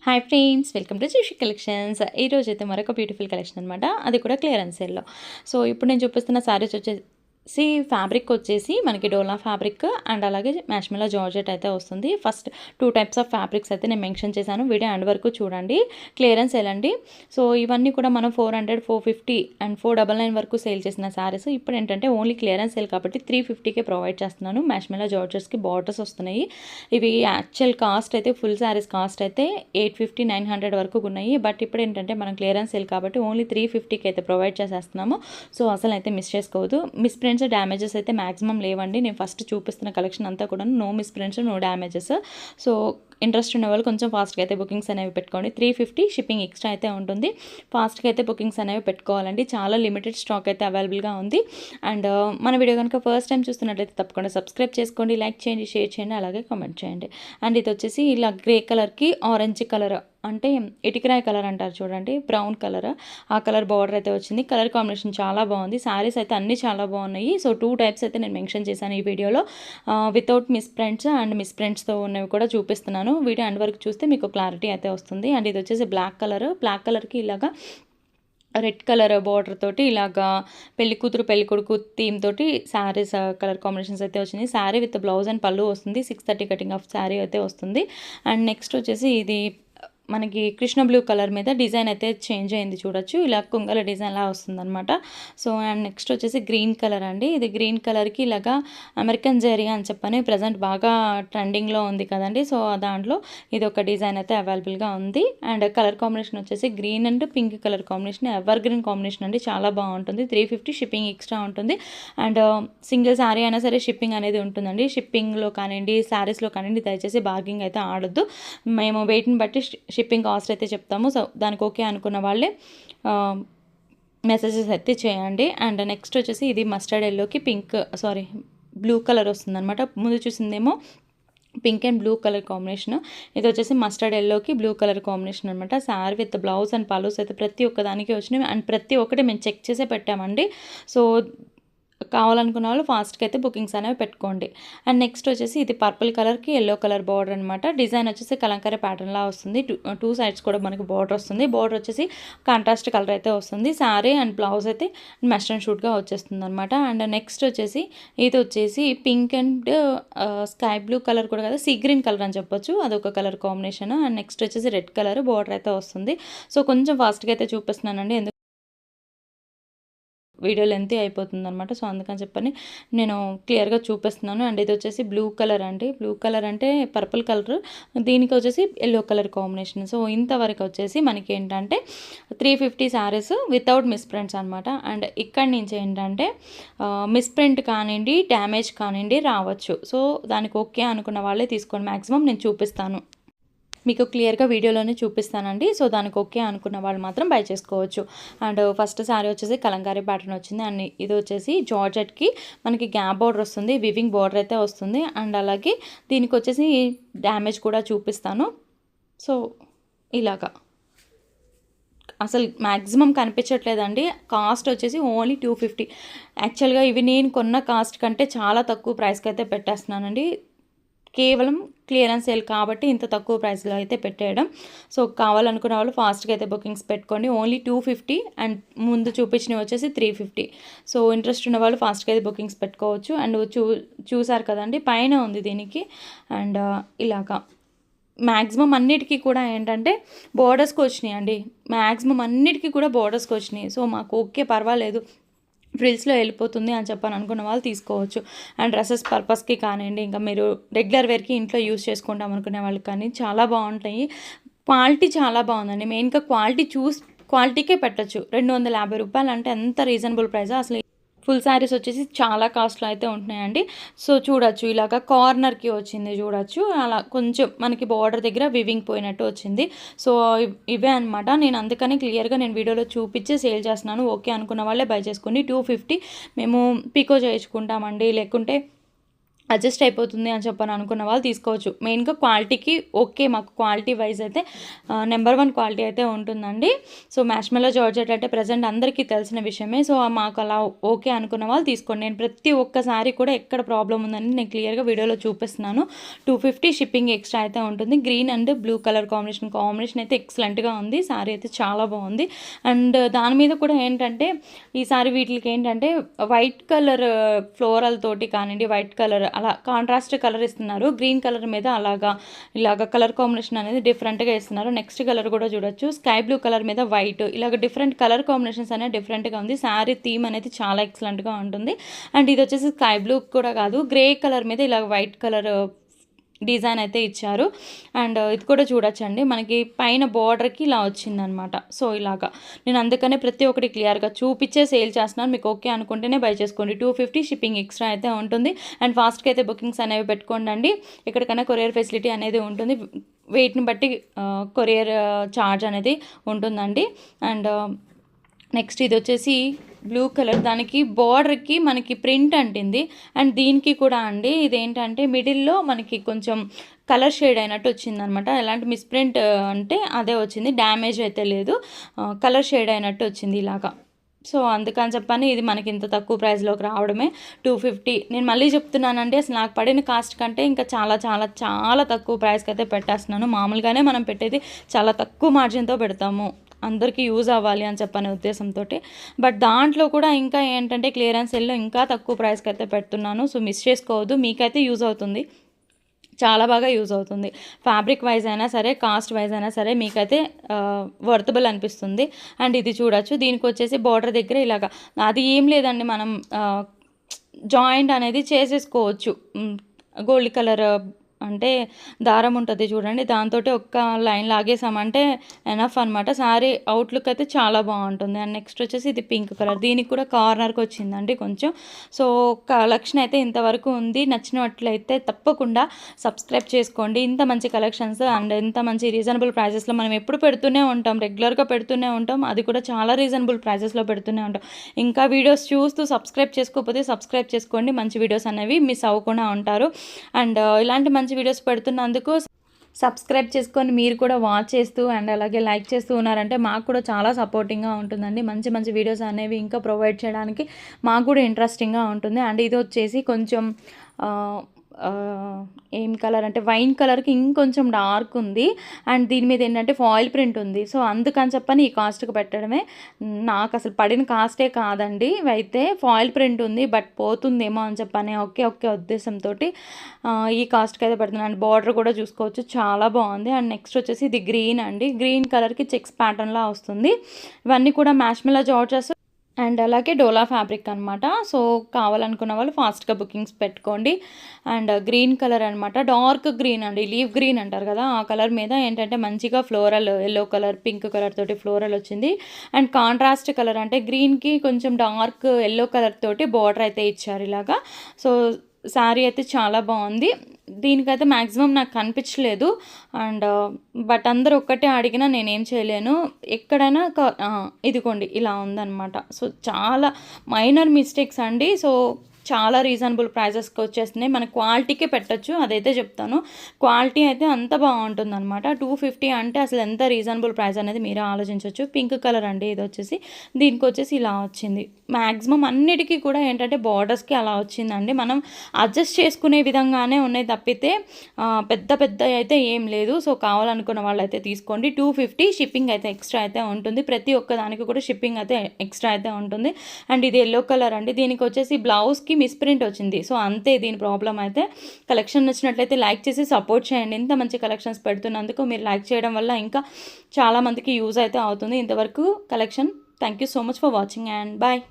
Hi friends, welcome to Joshi collections. ఈరోజు అయితే మరొక బ్యూటిఫుల్ కలెక్షన్ అనమాట. అది కూడా క్లియరెన్స్ సేల్లో. సో ఇప్పుడు నేను చూపిస్తున్న శారీస్ ఫ్యాబ్రిక్ వచ్చేసి మనకి డోలా ఫ్యాబ్రిక్ అండ్ అలాగే మ్యాష్మెలో జార్జెట్ అయితే వస్తుంది. ఫస్ట్ 2 టైప్స్ ఆఫ్ ఫ్యాబ్రిక్స్ అయితే నేను మెన్షన్ చేశాను. వీడియో ఎండ్ వరకు చూడండి. క్లియరెన్స్ సేల్ అండి. సో ఇవన్నీ కూడా మనం 400, 450 అండ్ 499 వరకు సేల్ చేసిన శారీస్ ఇప్పుడు ఏంటంటే ఓన్లీ క్లియరెన్స్ సేల్ కాబట్టి 350కే ప్రొవైడ్ చేస్తున్నాను. మ్యాష్మెలో జార్జెట్స్కి బార్డర్స్ వస్తున్నాయి. ఇవి యాక్చువల్ కాస్ట్ అయితే ఫుల్ శారీస్ కాస్ట్ అయితే 850, 900 వరకు ఉన్నాయి. బట్ ఇప్పుడు ఏంటంటే మనం క్లియరెన్స్ సేల్ కాబట్టి ఓన్లీ 350కి అయితే ప్రొవైడ్ చేసేస్తున్నాము. సో అసలు అయితే మిస్ చేసుకోవద్దు. డ్యామేజెస్ అయితే మాక్సిమం లేవండి. నేను ఫస్ట్ చూపిస్తున్న కలెక్షన్ అంతా కూడా no misprints, no damages. So interest ఉన్న వాళ్ళు కొంచెం ఫాస్ట్గా అయితే బుకింగ్స్ అనేవి పెట్టుకోండి. 350 షిప్పింగ్ ఎక్స్ట్రా అయితే ఉంటుంది. ఫాస్ట్గా అయితే బుకింగ్స్ అనేవి పెట్టుకోవాలండి. చాలా లిమిటెడ్ స్టాక్ అయితే అవైలబుల్గా ఉంది. అండ్ మన వీడియో కనుక ఫస్ట్ టైం చూస్తున్నట్లయితే తప్పకుండా సబ్స్క్రైబ్ చేసుకోండి, లైక్ చేయండి, షేర్ చేయండి, అలాగే కామెంట్ చేయండి. అండ్ ఇది వచ్చేసి ఇలా గ్రే కలర్కి ఆరెంజ్ కలర్ అంటే ఇటుకరాయి కలర్ అంటారు చూడండి, బ్రౌన్ కలర్, ఆ కలర్ బార్డర్ అయితే వచ్చింది. కలర్ కాంబినేషన్ చాలా బాగుంది. శారీస్ అయితే అన్నీ చాలా బాగున్నాయి. సో 2 టైప్స్ అయితే నేను మెన్షన్ చేశాను ఈ వీడియోలో. Without miss prints and miss ప్రింట్స్తో ఉన్నవి కూడా చూపిస్తున్నాను. వీడియో ఎండ్ వరకు చూస్తే మీకు క్లారిటీ అయితే వస్తుంది. అండ్ ఇది వచ్చేసి బ్లాక్ కలర్కి ఇలాగా రెడ్ కలర్ బార్డర్ తోటి ఇలాగా పెళ్లి కూతురు పెళ్లి కొడుకు థీమ్ తోటి శారీస్ కలర్ కాంబినేషన్స్ అయితే వచ్చినాయి. శారీ విత్ బ్లౌజ్ అండ్ పళ్ళు వస్తుంది. 630 కటింగ్ ఆఫ్ శారీ అయితే వస్తుంది. అండ్ నెక్స్ట్ వచ్చేసి ఇది మనకి కృష్ణ బ్లూ కలర్ మీద డిజైన్ అయితే చేంజ్ అయింది చూడొచ్చు. ఇలా కుంగల డిజైన్ లా వస్తుందన్నమాట. సో అండ్ నెక్స్ట్ వచ్చేసి గ్రీన్ కలర్ అండి. ఇది గ్రీన్ కలర్కి ఇలాగా అమెరికన్ జరీ అని చెప్పని ప్రజెంట్ బాగా ట్రెండింగ్లో ఉంది కదండి. సో దాంట్లో ఇది ఒక డిజైన్ అయితే అవైలబుల్గా ఉంది. అండ్ కలర్ కాంబినేషన్ వచ్చేసి green and pink colour combination, ever green combination అండి. చాలా బాగుంటుంది. 350 షిప్పింగ్ ఎక్స్ట్రా ఉంటుంది. అండ్ సింగిల్ శారీ అయినా సరే షిప్పింగ్ అనేది ఉంటుందండి. షిప్పింగ్లో కానివ్వండి, శారీస్లో కానివ్వండి, దయచేసి బార్గింగ్ అయితే ఆడొద్దు. మేము వెయిట్ని బట్టి షిప్పింగ్ కాస్ట్ అయితే చెప్తాము. సో దానికి ఓకే అనుకున్న వాళ్ళే మెసేజెస్ అయితే చేయండి. అండ్ నెక్స్ట్ వచ్చేసి ఇది మస్టర్డ్ ఎల్లోకి బ్లూ కలర్ వస్తుంది అనమాట. ముందు చూసిందేమో pink and blue colour combination, ఇది వచ్చేసి మస్టర్డ్ ఎల్లోకి బ్లూ కలర్ కాంబినేషన్ అనమాట. శారీ విత్ బ్లౌజ్ అండ్ పలూస్ అయితే ప్రతి ఒక్కదానికి వచ్చినాయి. అండ్ ప్రతి ఒక్కటి మేము చెక్ చేసే పెట్టామండి. సో కావాలనుకున్న వాళ్ళు ఫాస్ట్గా అయితే బుకింగ్స్ అనేవి పెట్టుకోండి. అండ్ నెక్స్ట్ వచ్చేసి ఇది పర్పుల్ కలర్కి ఎల్లో కలర్ బార్డర్ అనమాట. డిజైన్ వచ్చేసి కలంకారీ ప్యాటర్న్లా వస్తుంది. టూ సైడ్స్ కూడా మనకి బార్డర్ వస్తుంది. బార్డర్ వచ్చేసి కాంట్రాస్ట్ కలర్ అయితే వస్తుంది. శారీ అండ్ బ్లౌజ్ అయితే మెస్టర్న్ షూట్గా వచ్చేస్తుంది అనమాట. అండ్ నెక్స్ట్ వచ్చేసి ఇది వచ్చేసి pink and sky blue colour కూడా కదా, సీ గ్రీన్ కలర్ అని చెప్పొచ్చు, అదొక కలర్ కాంబినేషన్. అండ్ నెక్స్ట్ వచ్చేసి రెడ్ కలర్ బార్డర్ అయితే వస్తుంది. సో కొంచెం ఫాస్ట్గా అయితే చూపిస్తున్నానండి, వీడియో లెంతీ అయిపోతుంది అనమాట. సో అందుకని చెప్పని నేను క్లియర్గా చూపిస్తున్నాను. అండ్ ఇది వచ్చేసి బ్లూ కలర్ అండి. బ్లూ కలర్ అంటే పర్పుల్ కలర్, దీనికి వచ్చేసి ఎల్లో కలర్ కాంబినేషన్. సో ఇంతవరకు వచ్చేసి మనకి ఏంటంటే 350 శారీస్ వితౌట్ మిస్ ప్రింట్స్ అనమాట. అండ్ ఇక్కడి నుంచి ఏంటంటే మిస్ ప్రింట్ కానివ్వండి, డ్యామేజ్ కానివ్వండి రావచ్చు. సో దానికి ఓకే అనుకున్న వాళ్ళే తీసుకోండి. మ్యాక్సిమం నేను చూపిస్తాను, మీకు క్లియర్గా వీడియోలోనే చూపిస్తానండి. సో దానికి ఓకే అనుకున్న వాళ్ళు మాత్రం బై చేసుకోవచ్చు. అండ్ ఫస్ట్ శారీ వచ్చేసి కలంకారీ ప్యాటర్న్ వచ్చింది. అండ్ ఇది వచ్చేసి జార్జెట్కి మనకి గ్యాప్ బార్డర్ వస్తుంది, వివింగ్ బార్డర్ అయితే వస్తుంది. అండ్ అలాగే దీనికి వచ్చేసి డ్యామేజ్ కూడా చూపిస్తాను. సో ఇలాగా అసలు మ్యాక్సిమం కనిపించట్లేదండి. కాస్ట్ వచ్చేసి ఓన్లీ 250. యాక్చువల్గా ఇవి నేను కొన్న కాస్ట్ కంటే చాలా తక్కువ ప్రైస్కి అయితే పెట్టేస్తున్నానండి. కేవలం క్లియరెన్స్ సేల్ కాబట్టి ఇంత తక్కువ ప్రైస్లో అయితే పెట్టేయడం. సో కావాలనుకున్న వాళ్ళు ఫాస్ట్గా అయితే బుకింగ్స్ పెట్టుకోండి. ఓన్లీ 250 అండ్ ముందు చూపించినవి వచ్చేసి 350. సో ఇంట్రెస్ట్ ఉన్న వాళ్ళు ఫాస్ట్గా అయితే బుకింగ్స్ పెట్టుకోవచ్చు. అండ్ చూసారు కదండి, పైన ఉంది దీనికి. అండ్ ఇలాగా మ్యాక్సిమం అన్నిటికీ కూడా ఏంటంటే బోర్డర్స్కి వచ్చినాయి అండి. మ్యాక్సిమం అన్నిటికీ కూడా బోర్డర్స్కి వచ్చినాయి. సో మాకు ఓకే పర్వాలేదు, ఫ్రిల్స్లో వెళ్ళిపోతుంది అని చెప్పని అనుకున్న వాళ్ళు తీసుకోవచ్చు. అండ్ డ్రెస్సెస్ పర్పస్కి కానివ్వండి, ఇంకా మీరు రెగ్యులర్ వేర్కి ఇంట్లో యూస్ చేసుకుంటాం అనుకునే వాళ్ళకి కానీ చాలా బాగుంటాయి. క్వాలిటీ చాలా బాగుందండి. మెయిన్గా క్వాలిటీకే పెట్టచ్చు. 250 రూపాయలు అంటే ఎంత రీజనబుల్ ప్రైస్. అసలు ఫుల్ శారీస్ వచ్చేసి చాలా కాస్ట్లో అయితే ఉంటున్నాయండి. సో చూడొచ్చు, ఇలాగ కార్నర్కి వచ్చింది చూడొచ్చు, అలా కొంచెం మనకి బార్డర్ దగ్గర వివింగ్ పోయినట్టు వచ్చింది. సో ఇవే అనమాట. నేను అందుకని క్లియర్గా నేను వీడియోలో చూపించి సేల్ చేస్తున్నాను. ఓకే అనుకున్న వాళ్ళే బై చేసుకోండి. 250 మేము పికో చేయించుకుంటామండి, లేకుంటే అడ్జస్ట్ అయిపోతుంది అని చెప్పని అనుకున్న వాళ్ళు తీసుకోవచ్చు. మెయిన్గా క్వాలిటీకి ఓకే, మాకు క్వాలిటీ వైజ్ అయితే నెంబర్ 1 క్వాలిటీ అయితే ఉంటుందండి. సో మ్యాష్మెల్లో జార్జెట్ అంటే ప్రజెంట్ అందరికీ తెలిసిన విషయమే. సో మాకు అలా ఓకే అనుకున్న వాళ్ళు తీసుకోండి. నేను ప్రతి ఒక్కసారి కూడా ఎక్కడ ప్రాబ్లం ఉందని నేను క్లియర్గా వీడియోలో చూపిస్తున్నాను. 250 షిప్పింగ్ ఎక్స్ట్రా అయితే ఉంటుంది. Green and blue colour combination అయితే ఎక్సలెంట్గా ఉంది. శారీ అయితే చాలా బాగుంది. అండ్ దాని మీద కూడా ఏంటంటే ఈసారి వీటికి ఏంటంటే వైట్ కలర్ ఫ్లోరల్ తోటి కానివ్వండి, వైట్ కలర్ అలా కాంట్రాస్ట్ కలర్ ఇస్తున్నారు. గ్రీన్ కలర్ మీద ఇలాగ కలర్ కాంబినేషన్ అనేది డిఫరెంట్గా ఇస్తున్నారు. నెక్స్ట్ కలర్ కూడా చూడొచ్చు, స్కై బ్లూ కలర్ మీద వైట్, ఇలాగ డిఫరెంట్ కలర్ కాంబినేషన్స్ అనేది డిఫరెంట్గా ఉంది. శారీ థీమ్ అనేది చాలా ఎక్సలెంట్గా ఉంటుంది. అండ్ ఇది వచ్చేసి స్కై బ్లూ కూడా కాదు, గ్రే కలర్ మీద ఇలాగ వైట్ కలర్ డిజైన్ అయితే ఇచ్చారు. అండ్ ఇది కూడా చూడొచ్చండి, మనకి పైన బార్డర్కి ఇలా వచ్చిందనమాట. సో ఇలాగా నేను అందుకనే ప్రతి ఒక్కటి క్లియర్గా చూపించే సేల్ చేస్తున్నాను. మీకు ఓకే అనుకుంటేనే బై చేసుకోండి. 250 షిప్పింగ్ ఎక్స్ట్రా అయితే ఉంటుంది. అండ్ ఫాస్ట్గా అయితే బుకింగ్స్ అనేవి పెట్టుకోండి. ఎక్కడికైనా కొరియర్ ఫెసిలిటీ అనేది ఉంటుంది. వెయిట్ని బట్టి కొరియర్ ఛార్జ్ అనేది ఉంటుందండి. అండ్ నెక్స్ట్ ఇది వచ్చేసి బ్లూ కలర్, దానికి బార్డర్కి మనకి ప్రింట్ అంటింది. అండ్ దీనికి కూడా అండి ఇదేంటంటే మిడిల్లో మనకి కొంచెం కలర్ షేడ్ అయినట్టు వచ్చిందనమాట. ఎలాంటి మిస్ప్రింట్ అంటే అదే వచ్చింది, డ్యామేజ్ అయితే లేదు, కలర్ షేడ్ అయినట్టు వచ్చింది ఇలాగా. సో అందుకని చెప్పని ఇది మనకి ఇంత తక్కువ ప్రైస్లోకి రావడమే 250. నేను మళ్ళీ చెప్తున్నానండి, అసలు నాకు పడిన కాస్ట్ కంటే ఇంకా చాలా చాలా చాలా తక్కువ ప్రైస్కి అయితే పెట్టేస్తున్నాను. మామూలుగానే మనం పెట్టేది చాలా తక్కువ మార్జిన్తో పెడతాము, అందరికీ యూజ్ అవ్వాలి అని చెప్పనే ఉద్దేశంతో. బట్ దాంట్లో కూడా ఇంకా ఏంటంటే క్లియరెన్స్ సేల్లో ఇంకా తక్కువ ప్రైస్కి అయితే పెడుతున్నాను. సో మిస్ చేసుకోవద్దు, మీకైతే యూజ్ అవుతుంది, చాలా బాగా యూజ్ అవుతుంది. ఫ్యాబ్రిక్ వైజ్ అయినా సరే, కాస్ట్ వైజ్ అయినా సరే మీకైతే వర్తబుల్ అనిపిస్తుంది. అండ్ ఇది చూడొచ్చు, దీనికి వచ్చేసి బార్డర్ దగ్గర ఇలాగా అది ఏం లేదండి, మనం జాయింట్ అనేది చేసేసుకోవచ్చు. గోల్డ్ కలర్ అంటే దారం ఉంటుంది చూడండి, దాంతో ఒక్క లైన్ లాగేసామంటే ఎనఫ్ అనమాట. శారీ అవుట్లుక్ అయితే చాలా బాగుంటుంది. అండ్ నెక్స్ట్ వచ్చేసి ఇది పింక్ కలర్, దీనికి కూడా కార్నర్కి వచ్చిందండి కొంచెం. సో కలెక్షన్ అయితే ఇంతవరకు ఉంది. నచ్చినట్లయితే తప్పకుండా సబ్స్క్రైబ్ చేసుకోండి. ఇంత మంచి కలెక్షన్స్ అండ్ ఇంత మంచి రీజనబుల్ ప్రైజెస్లో మనం ఎప్పుడు పెడుతూనే ఉంటాం, రెగ్యులర్గా పెడుతూనే ఉంటాం, అది కూడా చాలా రీజనబుల్ ప్రైజెస్లో పెడుతూనే ఉంటాం. ఇంకా వీడియోస్ చూస్తూ సబ్స్క్రైబ్ చేసుకోకపోతే సబ్స్క్రైబ్ చేసుకోండి, మంచి వీడియోస్ అనేవి మిస్ అవ్వకుండా ఉంటారు. అండ్ ఇలాంటి మంచి వీడియోస్ పెడుతున్నందుకు సబ్స్క్రైబ్ చేసుకొని మీరు కూడా వాచ్ చేస్తూ అండ్ అలాగే లైక్ చేస్తూ ఉన్నారంటే మాకు కూడా చాలా సపోర్టింగ్గా ఉంటుందండి. మంచి మంచి వీడియోస్ అనేవి ఇంకా ప్రొవైడ్ చేయడానికి మాకు కూడా ఇంట్రెస్టింగ్గా ఉంటుంది. అండ్ ఇది వచ్చేసి కొంచెం ఏం కలర్ అంటే వైన్ కలర్కి ఇంకొంచెం డార్క్ ఉంది. అండ్ దీని మీద ఏంటంటే ఫాయిల్ ప్రింట్ ఉంది. సో అందుకని చెప్పని ఈ కాస్ట్కి పెట్టడమే. నాకు అసలు పడిన కాస్టే కాదండి, అయితే ఫాయిల్ ప్రింట్ ఉంది బట్ పోతుందేమో అని చెప్పని ఒకే ఉద్దేశంతో ఈ కాస్ట్కి అయితే పెడుతున్నాను. అండ్ బార్డర్ కూడా చూసుకోవచ్చు, చాలా బాగుంది. అండ్ నెక్స్ట్ వచ్చేసి ఇది గ్రీన్ అండి, గ్రీన్ కలర్కి చెక్స్ ప్యాటర్న్లా వస్తుంది. ఇవన్నీ కూడా మ్యాష్మెల్లో జార్జెస్ అండ్ అలాగే డోలా ఫ్యాబ్రిక్ అనమాట. సో కావాలనుకున్న వాళ్ళు ఫాస్ట్గా బుకింగ్స్ పెట్టుకోండి. అండ్ గ్రీన్ కలర్ అనమాట, డార్క్ గ్రీన్ అండి, లీవ్ గ్రీన్ అంటారు కదా, ఆ కలర్ మీద ఏంటంటే మంచిగా floral yellow colour pink colour తోటి ఫ్లోరల్ వచ్చింది. అండ్ కాంట్రాస్ట్ కలర్ అంటే గ్రీన్కి కొంచెం డార్క్ ఎల్లో కలర్ తోటి బార్డర్ అయితే ఇచ్చారు ఇలాగా. సో శారీ అయితే చాలా బాగుంది. దీనికైతే మ్యాక్సిమం నాకు కనిపించలేదు. అండ్ బట్ అందరూ ఒక్కటే అడిగినా నేనేం చేయలేను, ఎక్కడైనా ఇదిగోండి ఇలా ఉందన్నమాట. సో చాలా మైనర్ మిస్టేక్స్ అండి. సో చాలా రీజనబుల్ ప్రైజెస్కి వచ్చేస్తున్నాయి, మన క్వాలిటీకే పెట్టచ్చు, అదైతే చెప్తాను. క్వాలిటీ అయితే అంత బాగుంటుంది అనమాట. 250 అంటే అసలు ఎంత రీజనబుల్ ప్రైస్ అనేది మీరే ఆలోచించవచ్చు. పింక్ కలర్ అండి ఇది వచ్చేసి, దీనికి వచ్చేసి ఇలా వచ్చింది. మ్యాక్సిమం అన్నిటికీ కూడా ఏంటంటే బార్డర్స్కి అలా వచ్చిందండి. మనం అడ్జస్ట్ చేసుకునే విధంగానే ఉన్నాయి తప్పితే పెద్ద అయితే ఏం లేదు. సో కావాలనుకున్న వాళ్ళు అయితే తీసుకోండి. 250 షిప్పింగ్ అయితే ఎక్స్ట్రా అయితే ఉంటుంది, ప్రతి ఒక్క దానికి కూడా షిప్పింగ్ అయితే ఎక్స్ట్రా అయితే ఉంటుంది. అండ్ ఇది ఎల్లో కలర్ అండి, దీనికి వచ్చేసి బ్లౌజ్కి మిస్ప్రింట్ వచ్చింది. సో అంతే దీని ప్రాబ్లం అయితే. కలెక్షన్ నచ్చినట్లయితే లైక్ చేసి సపోర్ట్ చేయండి. ఇంత మంచి కలెక్షన్స్ పెడుతున్నందుకు మీరు లైక్ చేయడం వల్ల ఇంకా చాలామందికి యూజ్ అయితే అవుతుంది. ఇంతవరకు collection. Thank you so much for watching and bye.